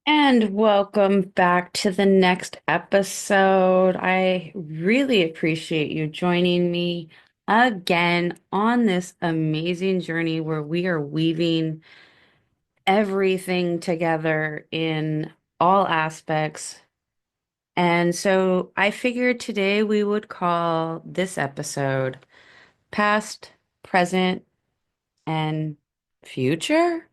And welcome back to the next episode. I really appreciate you joining me again on this amazing journey where we are weaving everything together in all aspects. And so I figured today we would call this episode Past, Present, and Future.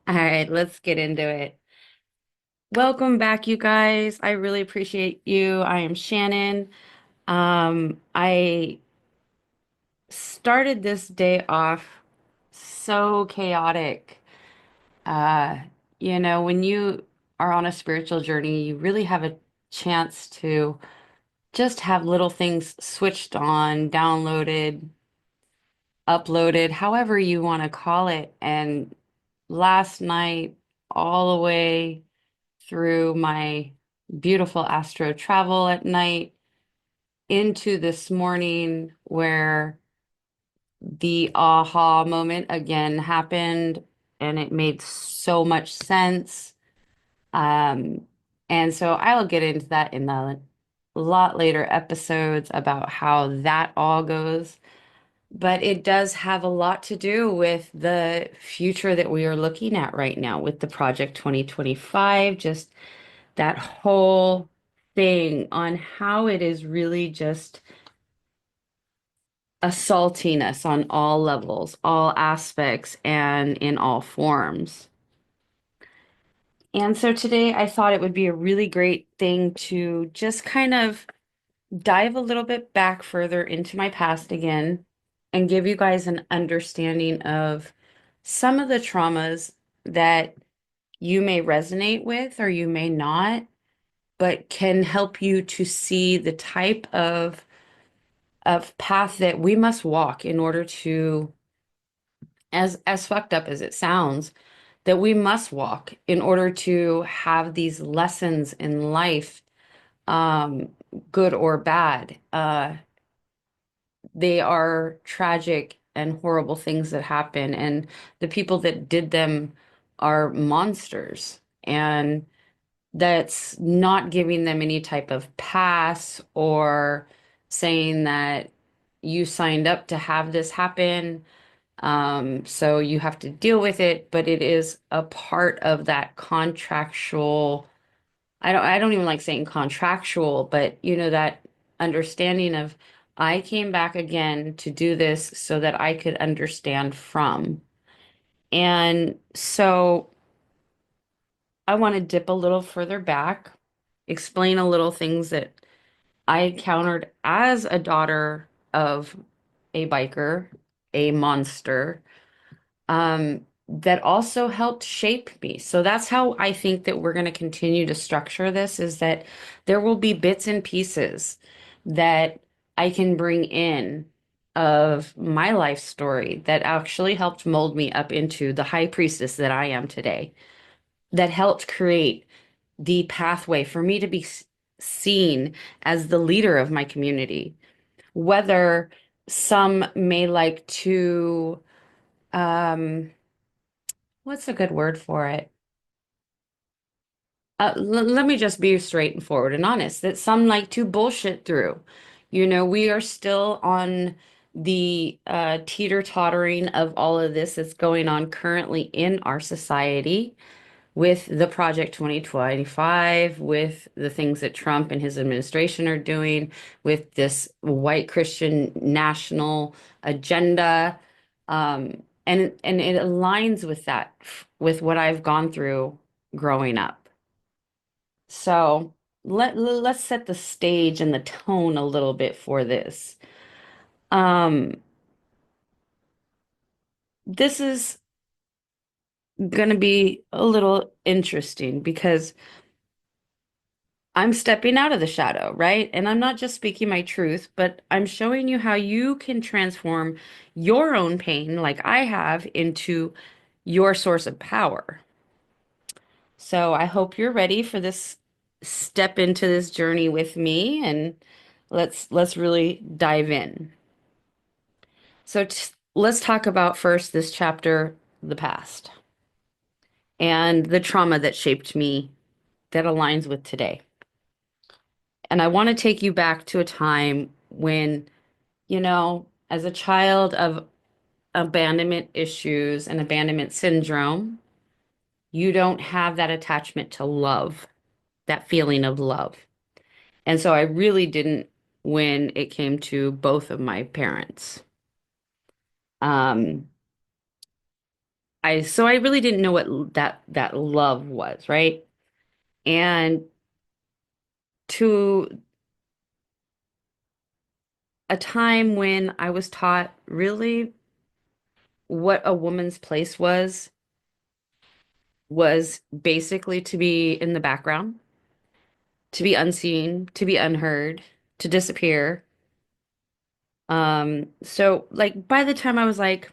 All right, let's get into it. Welcome back, you guys. I really appreciate you. I am Shannon. I started this day off so chaotic. Uh, when you are on a spiritual journey, you really have a chance to just have little things switched on, downloaded, uploaded, however you want to call it. And last night, all the way through my beautiful astro travel at night into this morning where the aha moment again happened and it made so much sense. Um, and so I'll get into that in a lot later episodes about how that all goes. But it does have a lot to do with the future that we are looking at right now with the Project 2025, just that whole thing on how it is really just assaulting us on all levels, all aspects, and in all forms. And so today I thought it would be a really great thing to just kind of dive a little bit back further into my past again and give you guys an understanding of some of the traumas that you may resonate with or you may not, but can help you to see the type of path that we must walk in order to, as fucked up as it sounds, that we must walk in order to have these lessons in life, um, good or bad. They are tragic and horrible things that happen, and the people that did them are monsters. And that's not giving them any type of pass or saying that you signed up to have this happen. So you have to deal with it, but it is a part of that contractual. I don't even like saying contractual, but that understanding of I came back again to do this so that I could understand from. And so I want to dip a little further back, explain a little things that I encountered as a daughter of a biker, a monster, that also helped shape me. So that's how I think that we're going to continue to structure this is that there will be bits and pieces that I can bring in of my life story that actually helped mold me up into the high priestess that I am today, that helped create the pathway for me to be seen as the leader of my community. Whether some may like to, what's a good word for it? Let me just be straight and forward and honest that some like to bullshit through. We are still on the teeter-tottering of all of this that's going on currently in our society with the Project 2025, with the things that Trump and his administration are doing, with this white Christian national agenda. And it aligns with that, with what I've gone through growing up. So let's set the stage and the tone a little bit for this. Um, this is going to be a little interesting because I'm stepping out of the shadow, right? And I'm not just speaking my truth, but I'm showing you how you can transform your own pain, like I have, into your source of power. So I hope you're ready for this step into this journey with me, and let's really dive in. So let's talk about first this chapter, the past. and the trauma that shaped me that aligns with today. And I want to take you back to a time when, as a child of abandonment issues and abandonment syndrome, you don't have that attachment to love, that feeling of love. And so I really didn't when it came to both of my parents. Um, I really didn't know what that love was, right? And to a time when I was taught really what a woman's place was basically to be in the background, to be unseen, to be unheard, to disappear. So like by the time I was like,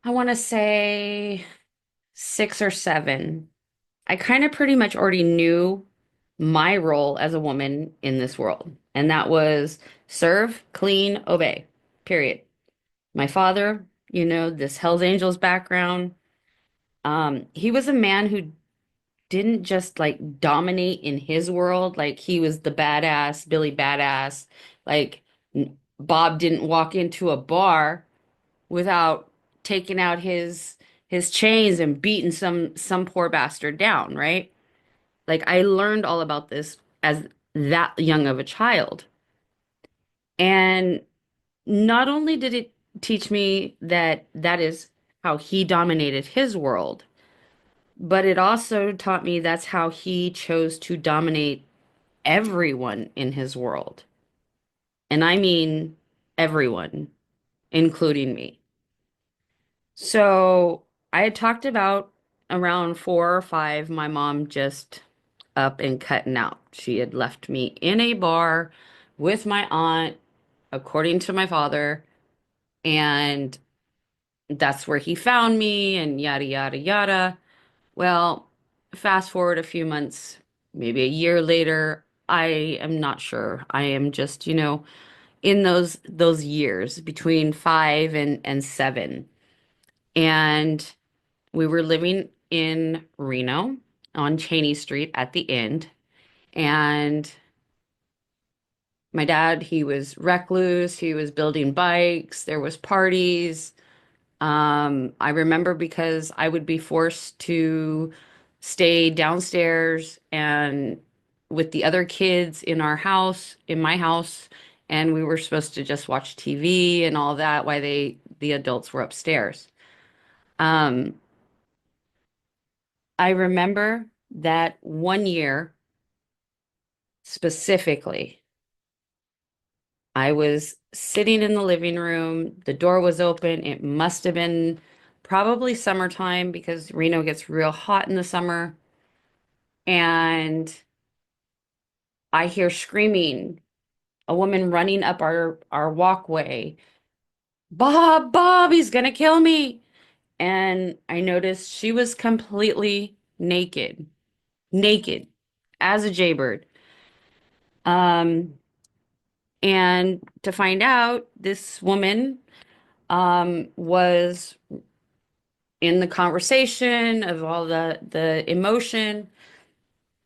I want to say 6 or 7, I kind of pretty much already knew my role as a woman in this world, and that was serve, clean, obey, period. My father, this Hells Angels background, he was a man who didn't just like dominate in his world, like he was the badass, Billy Badass. Like Bob didn't walk into a bar without taking out his chains and beating some poor bastard down, right? Like I learned all about this as that young of a child. And not only did it teach me that that is how he dominated his world, but it also taught me that's how he chose to dominate everyone in his world. And I mean everyone, including me. So I had talked about around 4 or 5, my mom just up and cutting out. She had left me in a bar with my aunt, according to my father, and that's where he found me, and yada, yada, yada. Well, fast forward a few months, maybe a year later, I am not sure. I am just, in those years between 5 and 7. And we were living in Reno on Cheney Street at the end. And my dad, he was recluse, he was building bikes, there was parties. I remember because I would be forced to stay downstairs and with the other kids in our house, in my house, and we were supposed to just watch TV and all that while the adults were upstairs. Um, I remember that one year specifically, I was sitting in the living room, the door was open. It must have been probably summertime because Reno gets real hot in the summer. And I hear screaming, a woman running up our walkway. Bob, Bob, he's gonna kill me. And I noticed she was completely naked, naked as a jaybird. Um, and to find out, this woman was in the conversation of all the emotion,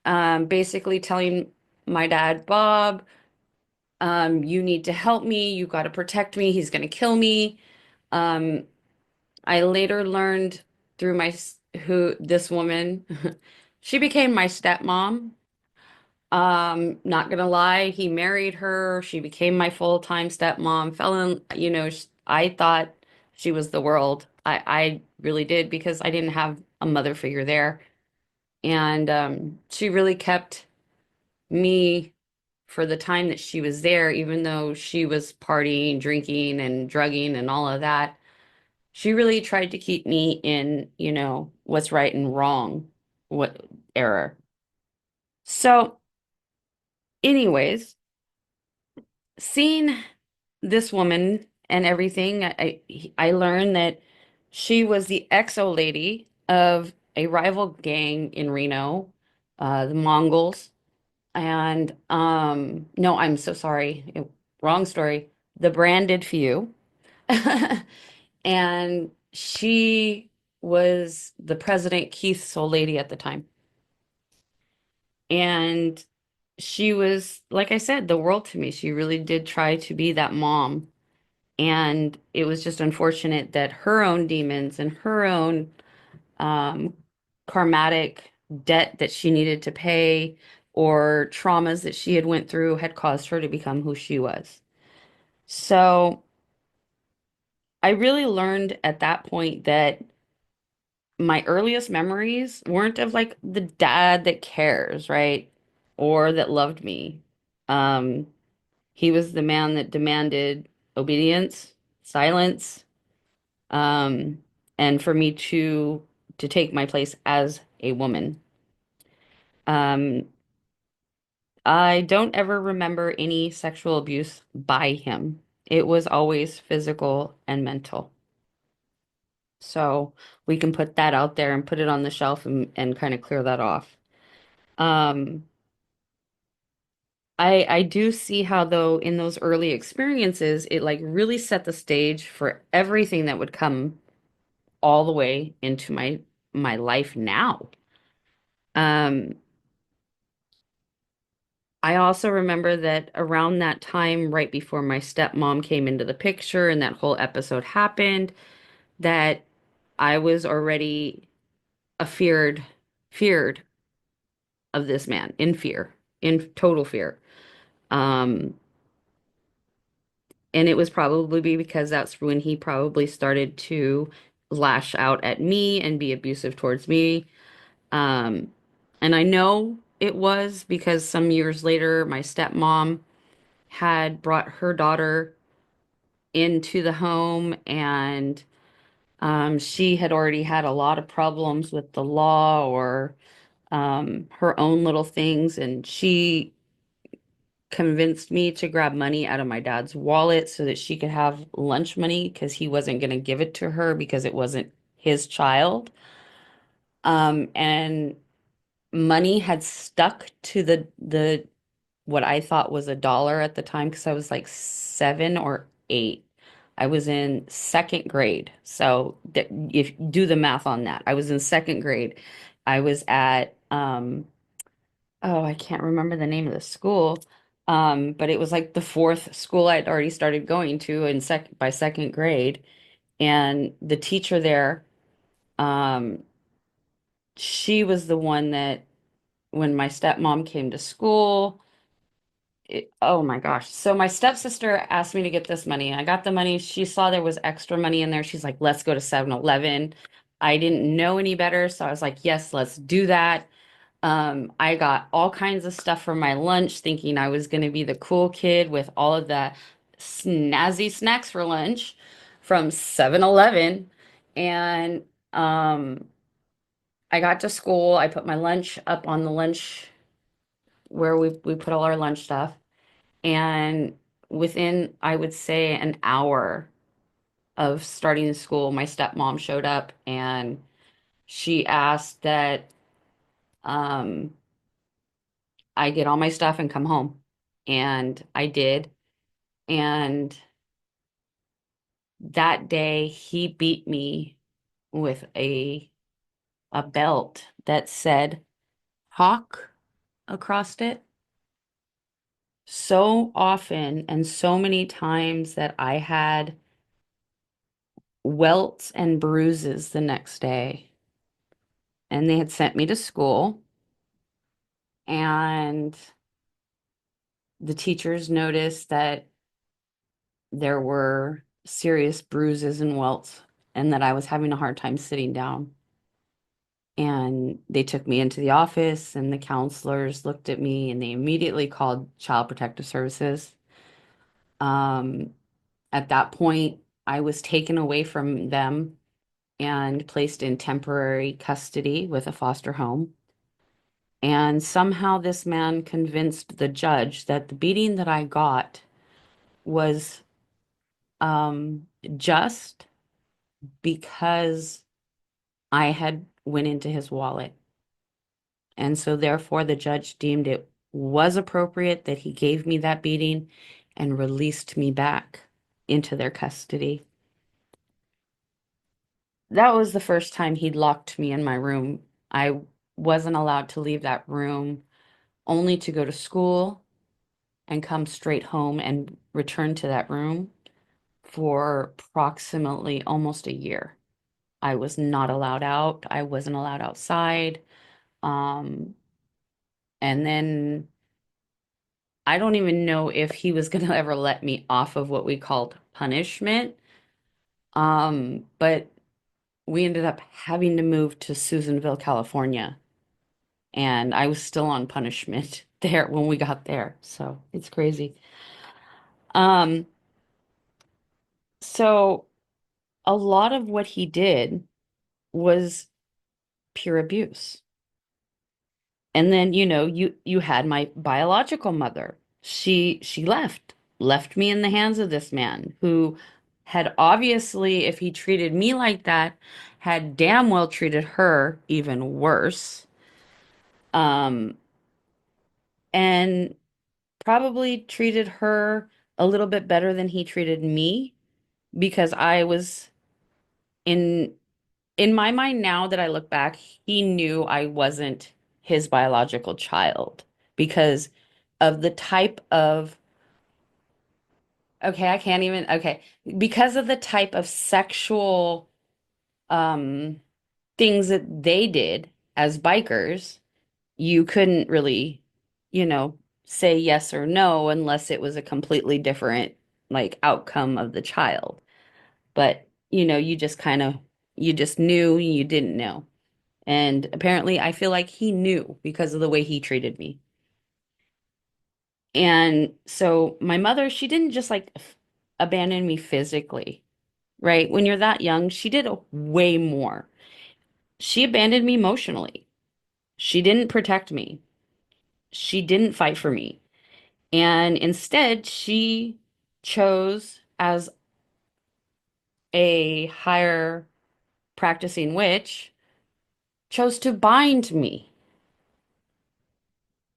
basically telling my dad, Bob, you need to help me. You got to protect me. He's going to kill me. Um, I later learned through who this woman, she became my stepmom. Not gonna lie, he married her. She became my full-time stepmom. I thought she was the world. I really did because I didn't have a mother figure there. And she really kept me for the time that she was there, even though she was partying, drinking, and drugging and all of that. She really tried to keep me in, what's right and wrong, what error. So, anyways, seeing this woman and everything, I learned that she was the XO lady of a rival gang in Reno, the Mongols. And no, I'm so sorry. Wrong story. The Branded Few. And she was the President Keith's old lady at the time. And she was, like I said, the world to me. She really did try to be that mom. And it was just unfortunate that her own demons and her own um, karmatic debt that she needed to pay or traumas that she had went through had caused her to become who she was. So I really learned at that point that my earliest memories weren't of like the dad that cares, right? Or that loved me. Um, he was the man that demanded obedience, silence, um, and for me to take my place as a woman. Um, I don't ever remember any sexual abuse by him. It was always physical and mental. So we can put that out there and put it on the shelf and kind of clear that off. Um, I do see how though in those early experiences, it like really set the stage for everything that would come all the way into my life now. Um, I also remember that around that time, right before my stepmom came into the picture and that whole episode happened, that I was already feared of this man, in fear, in total fear. Um, and it was probably because that's when he probably started to lash out at me and be abusive towards me. Um, and I know it was because some years later, my stepmom had brought her daughter into the home, and she had already had a lot of problems with the law or her own little things, and she convinced me to grab money out of my dad's wallet so that she could have lunch money because he wasn't going to give it to her because it wasn't his child. And money had stuck to the what I thought was a dollar at the time because I was like 7 or 8. I was in second grade. So if do the math on that, I was in second grade. I was at oh, I can't remember the name of the school. But it was like the fourth school I'd already started going to in by second grade. And the teacher there, um, she was the one that when my stepmom came to school, oh my gosh. So my stepsister asked me to get this money. I got the money. She saw there was extra money in there. She's like, let's go to 7-Eleven. I didn't know any better. So I was like, yes, let's do that. I got all kinds of stuff for my lunch, thinking I was going to be the cool kid with all of the snazzy snacks for lunch from 7-Eleven. And um, I got to school. I put my lunch up on the lunch where we put all our lunch stuff. And within, I would say, an hour of starting the school, my stepmom showed up and she asked that um, I get all my stuff and come home. And I did. And that day he beat me with a belt that said hawk across it so often and so many times that I had welts and bruises the next day. And they had sent me to school, and the teachers noticed that there were serious bruises and welts and that I was having a hard time sitting down. And they took me into the office, and the counselors looked at me and they immediately called Child Protective Services. Um, at that point, I was taken away from them and placed in temporary custody with a foster home. And somehow this man convinced the judge that the beating that I got was just because I had went into his wallet. And so therefore the judge deemed it was appropriate that he gave me that beating and released me back into their custody. that was the first time he'd locked me in my room. I wasn't allowed to leave that room, only to go to school and come straight home and return to that room for approximately almost a year. I was not allowed out. I wasn't allowed outside. Um, and then I don't even know if he was going to ever let me off of what we called punishment. But we ended up having to move to Susanville, California, and I was still on punishment there when we got there. So it's crazy. Um, so a lot of what he did was pure abuse. And then, you had my biological mother. She left me in the hands of this man who had obviously, if he treated me like that, had damn well treated her even worse. Um, and probably treated her a little bit better than he treated me because I was in in my mind now that I look back, he knew I wasn't his biological child because of the type of, okay, I can't even, okay, because of the type of sexual um things that they did as bikers, you couldn't really, you know, say yes or no unless it was a completely different like outcome of the child. But, you just kind of you just knew you didn't know. And apparently, I feel like he knew because of the way he treated me. And so my mother, she didn't just like abandon me physically, right? When you're that young, she did way more. She abandoned me emotionally. She didn't protect me. She didn't fight for me. And instead, she chose, as a higher practicing witch, chose to bind me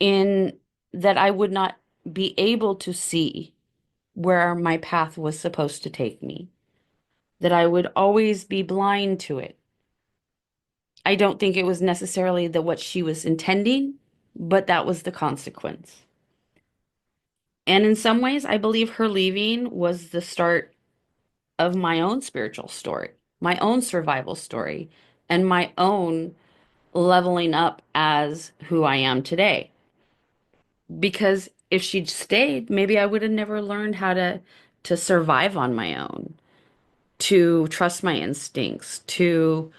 in that I would not be able to see where my path was supposed to take me, that I would always be blind to it. I don't think it was necessarily the what she was intending, but that was the consequence. And in some ways, I believe her leaving was the start of my own spiritual story, my own survival story, and my own leveling up as who I am today. Because if she'd stayed, maybe I would have never learned how to survive on my own, to trust my instincts, to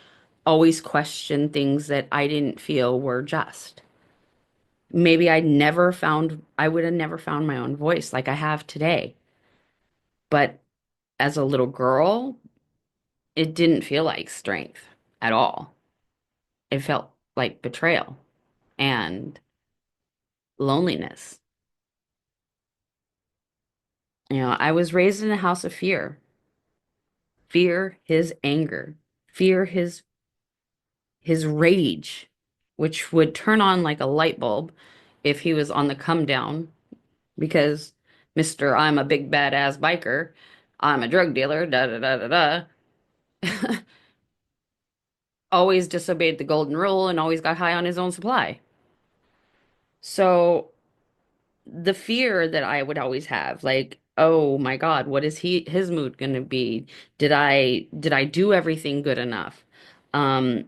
always question things that I didn't feel were just. Maybe I would have never found my own voice like I have today. But as a little girl, it didn't feel like strength at all. It felt like betrayal and loneliness. I was raised in a house of fear. Fear his anger, fear his rage, which would turn on like a light bulb if he was on the come down because Mr. I'm a big badass biker, I'm a drug dealer, da da da da da, always disobeyed the golden rule and always got high on his own supply. So the fear that I would always have, like, oh my God, what is his mood gonna be? Did I do everything good enough? Um,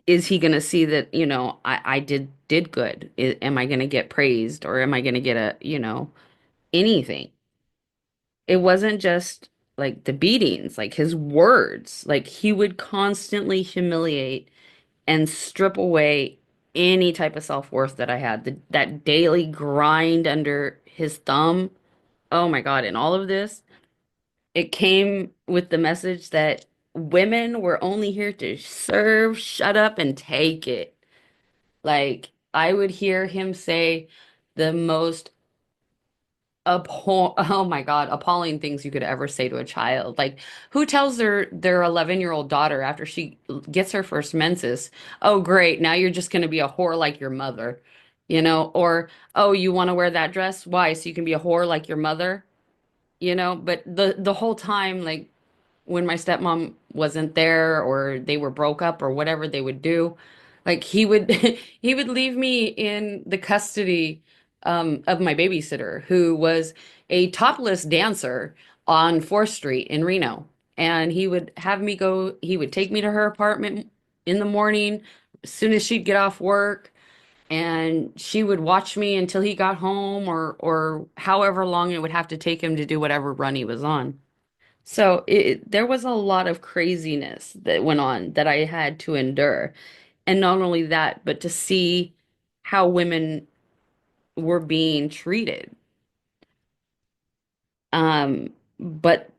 is he gonna see that, I did good? Am I gonna get praised or am I gonna get anything? It wasn't just like the beatings, like his words. Like he would constantly humiliate and strip away any type of self-worth that I had. That daily grind under his thumb. Oh my God. And all of this, it came with the message that women were only here to serve, shut up, and take it. Like I would hear him say the most oh my God, appalling things you could ever say to a child. Like, who tells their 11-year-old daughter after she gets her first menses, "Oh, great, now you're just going to be a whore like your mother," or, "Oh, you want to wear that dress? Why? So you can be a whore like your mother?" But the whole time, like, when my stepmom wasn't there or they were broke up or whatever they would do. Like he would he would leave me in the custody of my babysitter, who was a topless dancer on 4th Street in Reno. And he would have me go, he would take me to her apartment in the morning as soon as she'd get off work, and she would watch me until he got home, or however long it would have to take him to do whatever run he was on. So there was a lot of craziness that went on that I had to endure. And not only that, but to see how women were being treated. But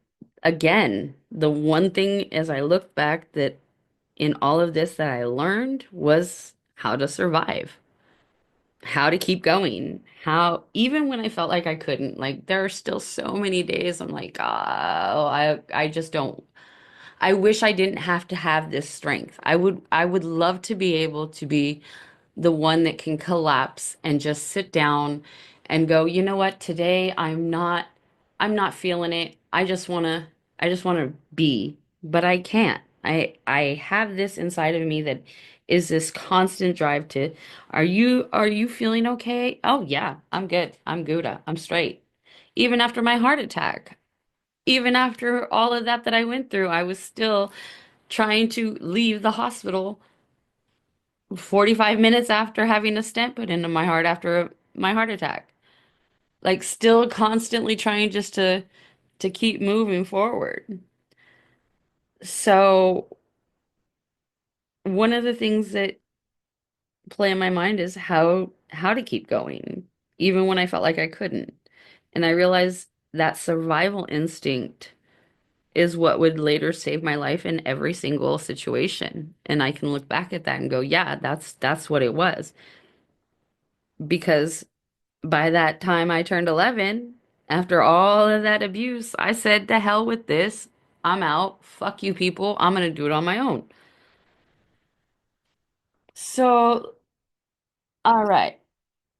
again, the one thing as I look back that in all of this that I learned was how to survive, how to keep going, how even when I felt like I couldn't, like there are still so many days I'm like, oh, I just don't. I wish I didn't have to have this strength. I would love to be able to be the one that can collapse and just sit down and go, you know what, today I'm not feeling it. I just want to be, but I can't. I have this inside of me that is this constant drive to, are you feeling okay? Oh yeah, I'm good. I'm Gouda. I'm straight. Even after my heart attack, even after all of that I went through, I was still trying to leave the hospital 45 minutes after having a stent put into my heart after my heart attack. Like still constantly trying just to keep moving forward. So one of the things that play in my mind is how to keep going even when I felt like I couldn't. And I realized that survival instinct is what would later save my life in every single situation. And I can look back at that and go, yeah, that's what it was. Because by that time I turned 11, after all of that abuse, I said, to hell with this. I'm out. Fuck you people. I'm gonna do it on my own. So, all right.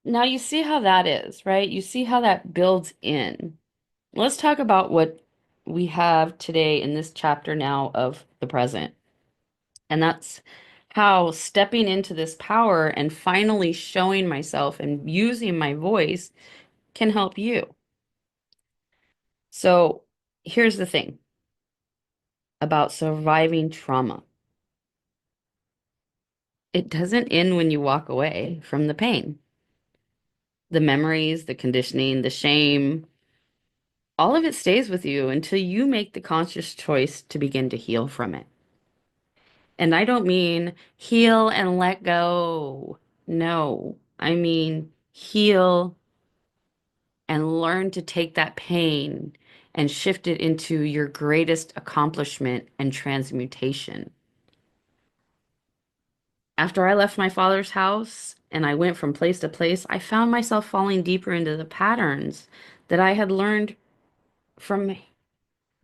Now you see how that is, right? You see how that builds in. Let's talk about what we have today in this chapter now of the present. And that's how stepping into this power and finally showing myself and using my voice can help you. So here's the thing about surviving trauma. It doesn't end when you walk away from the pain. The memories, the conditioning, the shame, all of it stays with you until you make the conscious choice to begin to heal from it. And I don't mean heal and let go. No, I mean heal and learn to take that pain and shift it into your greatest accomplishment and transmutation. After I left my father's house and I went from place to place, I found myself falling deeper into the patterns that I had learned from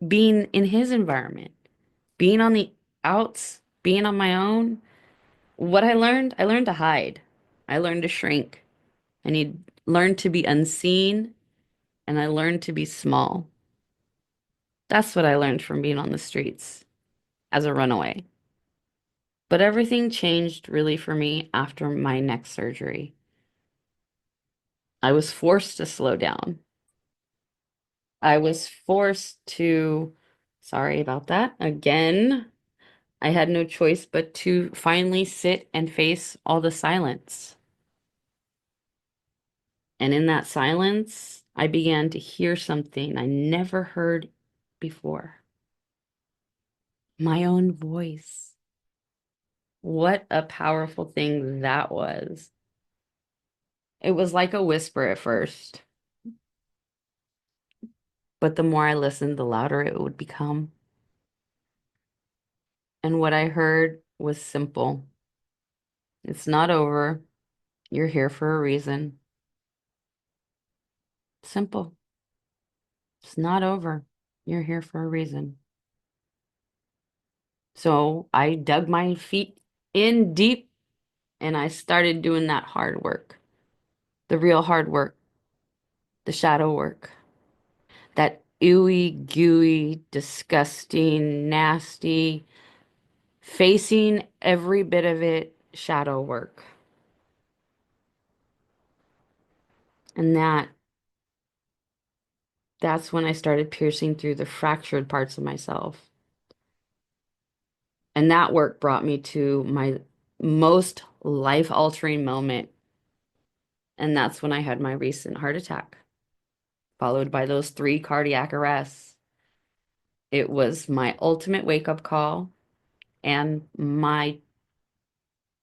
being in his environment, being on the outs, being on my own. What I learned to hide. I learned to shrink. I need learned to be unseen, and I learned to be small. That's what I learned from being on the streets as a runaway. But everything changed really for me after my neck surgery. I was forced to slow down. I was forced to, sorry about that. Again, I had no choice but to finally sit and face all the silence. And in that silence, I began to hear something I never heard before. My own voice. What a powerful thing that was. It was like a whisper at first, but the more I listened, the louder it would become. And what I heard was simple. It's not over. You're here for a reason. Simple. It's not over. You're here for a reason. So I dug my feet in deep and I started doing that hard work, the real hard work, the shadow work, that ooey gooey, disgusting, nasty, facing every bit of it shadow work. And that's when I started piercing through the fractured parts of myself. And that work brought me to my most life-altering moment. And that's when I had my recent heart attack, followed by those 3 cardiac arrests. It was my ultimate wake-up call and my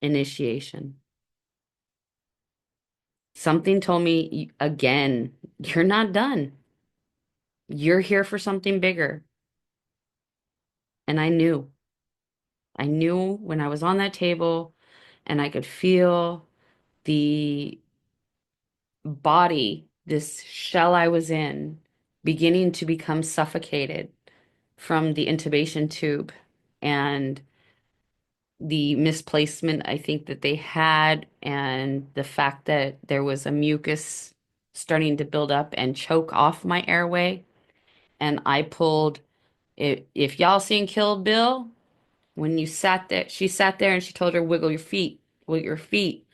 initiation. Something told me again, you're not done. You're here for something bigger. And I knew when I was on that table and I could feel the body, this shell I was in, beginning to become suffocated from the intubation tube and the misplacement I think that they had, and the fact that there was a mucus starting to build up and choke off my airway. And I pulled it. If y'all seen Kill Bill, when you sat there, she sat there and she told her, wiggle your feet, wiggle your feet.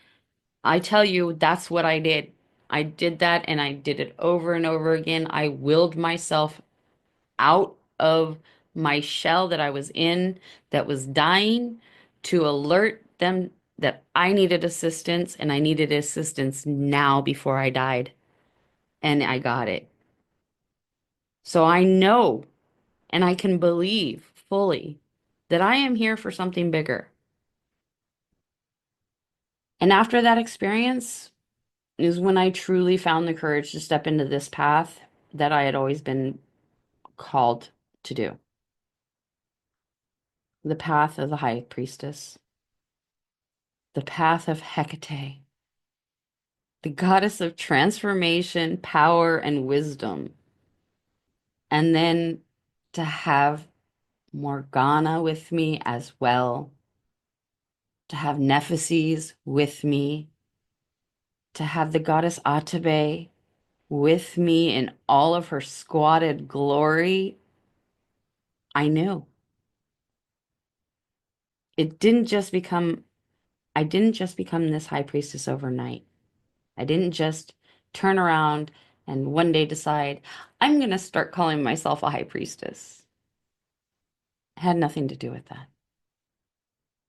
I tell you, that's what I did. I did that and I did it over and over again. I willed myself out of my shell that I was in, that was dying, to alert them that I needed assistance and I needed assistance now before I died. And I got it. So I know and I can believe fully that I am here for something bigger. And after that experience is when I truly found the courage to step into this path that I had always been called to do, the path of the high priestess, the path of Hecate, the goddess of transformation, power, and wisdom. And then to have Morgana with me as well, to have Nephesis with me, to have the goddess Atabe with me in all of her squatted glory. I knew it didn't just become, I didn't just become this high priestess overnight. I didn't just turn around and one day decide, I'm going to start calling myself a high priestess. It had nothing to do with that.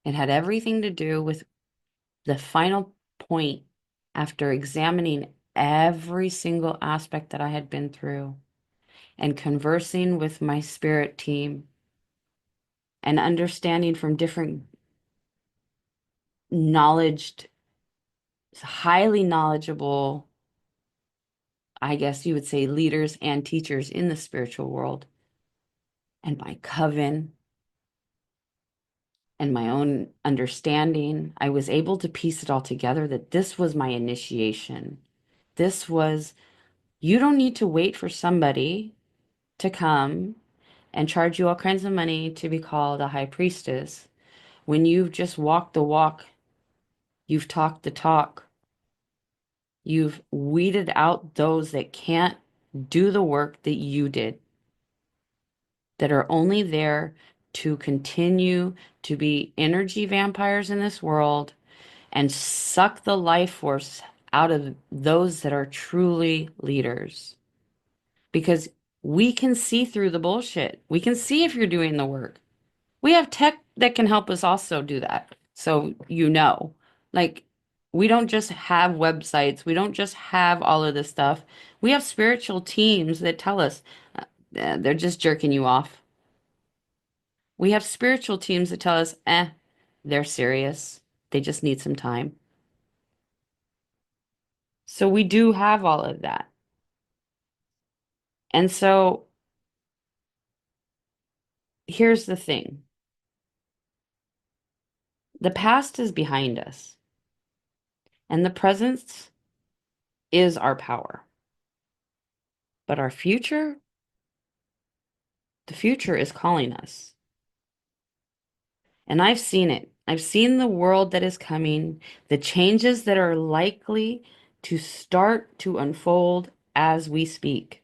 It had everything to do with the final point after examining every single aspect that I had been through and conversing with my spirit team and understanding from different knowledged, highly knowledgeable, I guess you would say, leaders and teachers in the spiritual world, and my coven and my own understanding. I was able to piece it all together that this was my initiation. This was, you don't need to wait for somebody to come and charge you all kinds of money to be called a high priestess when you've just walked the walk, you've talked the talk, you've weeded out those that can't do the work that you did, that are only there to continue to be energy vampires in this world and suck the life force out of those that are truly leaders. Because we can see through the bullshit. We can see if you're doing the work. We have tech that can help us also do that. So, like, we don't just have websites, we don't just have all of this stuff. We have spiritual teams that tell us they're just jerking you off. We have spiritual teams that tell us, they're serious. They just need some time. So we do have all of that. And so here's the thing. The past is behind us, and the present is our power. But our future, the future is calling us. And I've seen it. I've seen the world that is coming, the changes that are likely to start to unfold as we speak.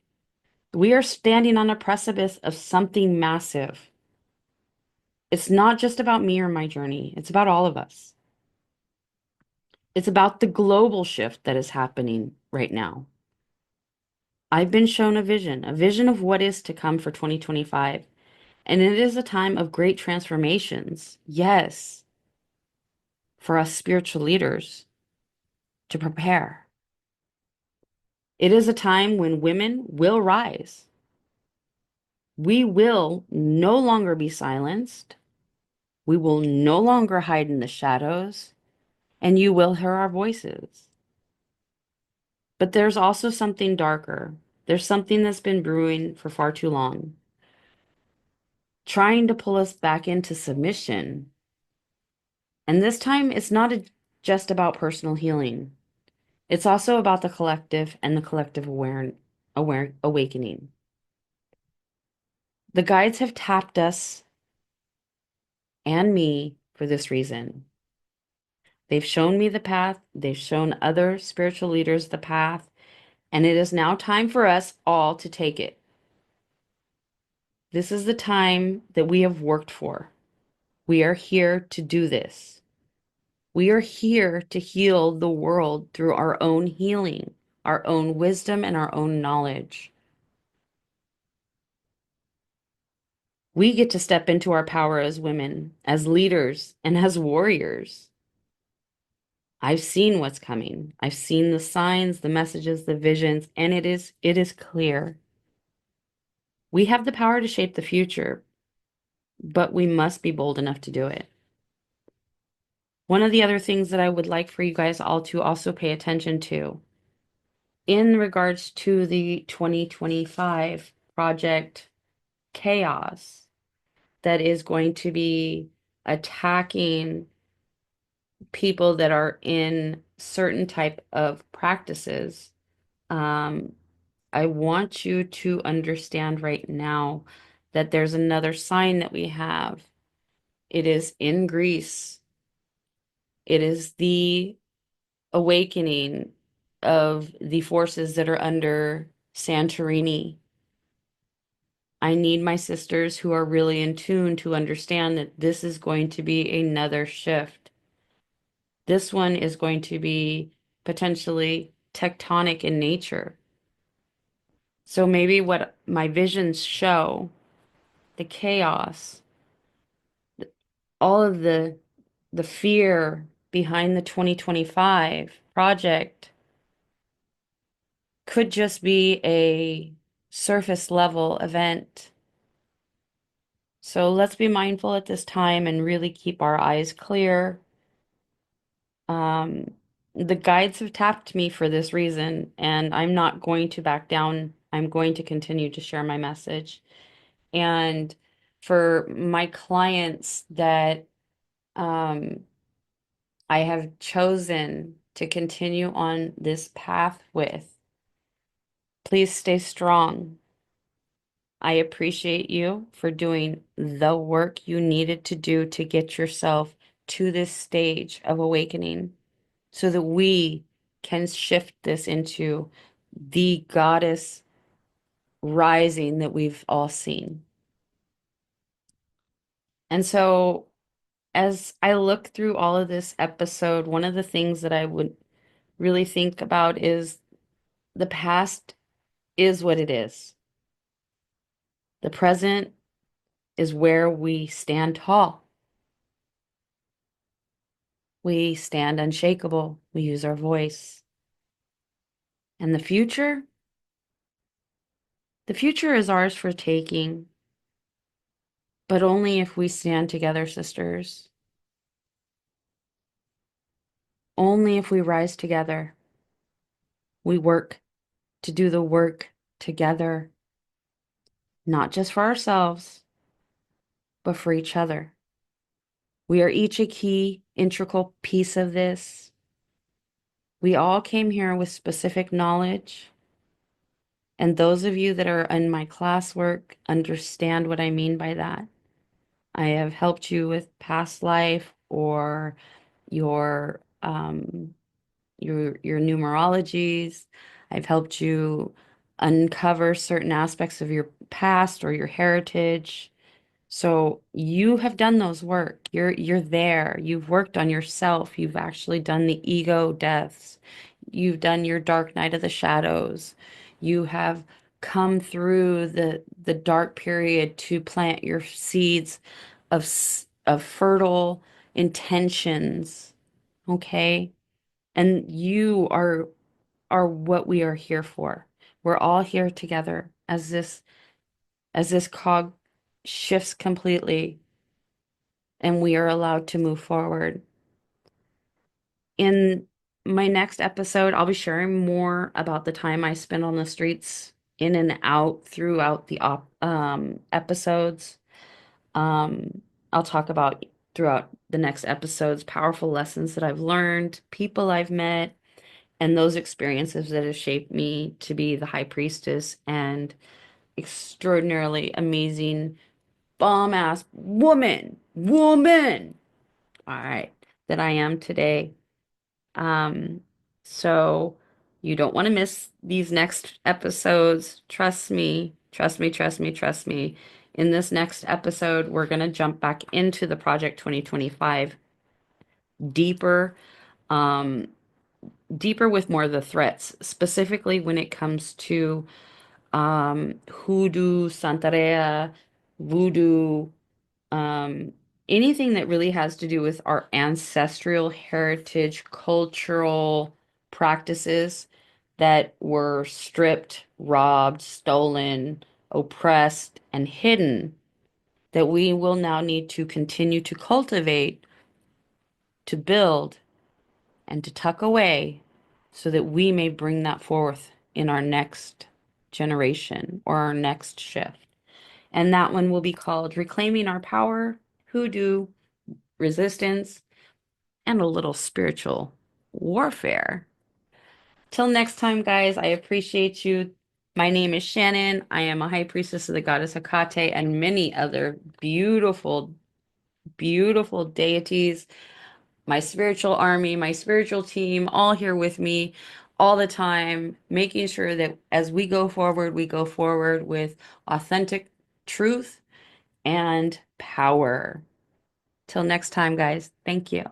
We are standing on a precipice of something massive. It's not just about me or my journey, it's about all of us. It's about the global shift that is happening right now. I've been shown a vision of what is to come for 2025. And it is a time of great transformations. Yes, for us spiritual leaders to prepare. It is a time when women will rise. We will no longer be silenced. We will no longer hide in the shadows, and you will hear our voices. But there's also something darker. There's something that's been brewing for far too long, trying to pull us back into submission. And this time, it's not just about personal healing. It's also about the collective and the collective aware awakening. The guides have tapped us and me for this reason. They've shown me the path, they've shown other spiritual leaders the path, and it is now time for us all to take it. This is the time that we have worked for. We are here to do this. We are here to heal the world through our own healing, our own wisdom, and our own knowledge. We get to step into our power as women, as leaders, and as warriors. I've seen what's coming. I've seen the signs, the messages, the visions, and it is clear. We have the power to shape the future, but we must be bold enough to do it. One of the other things that I would like for you guys all to also pay attention to in regards to the 2025 Project Chaos that is going to be attacking people that are in certain type of practices. Um, I want you to understand right now that there's another sign that we have. It is in Greece. It is the awakening of the forces that are under Santorini. I need my sisters who are really in tune to understand that this is going to be another shift. This one is going to be potentially tectonic in nature. So maybe what my visions show, the chaos, all of the fear behind the 2025 project could just be a surface level event. So let's be mindful at this time and really keep our eyes clear. Um, the guides have tapped me for this reason, and I'm not going to back down. I'm going to continue to share my message. And for my clients that um, I have chosen to continue on this path with, please stay strong. I appreciate you for doing the work you needed to do to get yourself to this stage of awakening so that we can shift this into the goddess rising that we've all seen. And so, as I look through all of this episode, one of the things that I would really think about is the past is what it is. The present is where we stand tall. We stand unshakable. We use our voice. And the future is ours for taking, but only if we stand together, sisters. Only if we rise together. We work to do the work together, not just for ourselves, but for each other. We are each a key, integral piece of this. We all came here with specific knowledge. And those of you that are in my classwork understand what I mean by that. I have helped you with past life or your your numerologies. I've helped you uncover certain aspects of your past or your heritage. So you have done those work. You're there. You've worked on yourself. You've actually done the ego deaths. You've done your dark night of the shadows. You have come through the dark period to plant your seeds of fertile intentions, okay? And you are what we are here for. We're all here together as this cog shifts completely and we are allowed to move forward. In my next episode, I'll be sharing more about the time I spent on the streets in and out throughout the episodes. Um, I'll talk about throughout the next episodes powerful lessons that I've learned, people I've met, and those experiences that have shaped me to be the high priestess and extraordinarily amazing bomb ass woman, all right, that I am today. Um, so you don't want to miss these next episodes. Trust me, trust me, trust me, trust me. In this next episode, we're going to jump back into the Project 2025 deeper, um, deeper with more of the threats, specifically when it comes to hoodoo, Santeria, voodoo, um, anything that really has to do with our ancestral heritage, cultural practices that were stripped, robbed, stolen, oppressed, and hidden, that we will now need to continue to cultivate, to build, and to tuck away so that we may bring that forth in our next generation or our next shift. And that one will be called Reclaiming Our Power, Hoodoo, Resistance, and a little spiritual warfare. Till next time, guys, I appreciate you. My name is Shannon. I am a high priestess of the goddess Hecate and many other beautiful, beautiful deities. My spiritual army, my spiritual team, all here with me all the time, making sure that as we go forward with authentic truth and power. Till next time, guys. Thank you.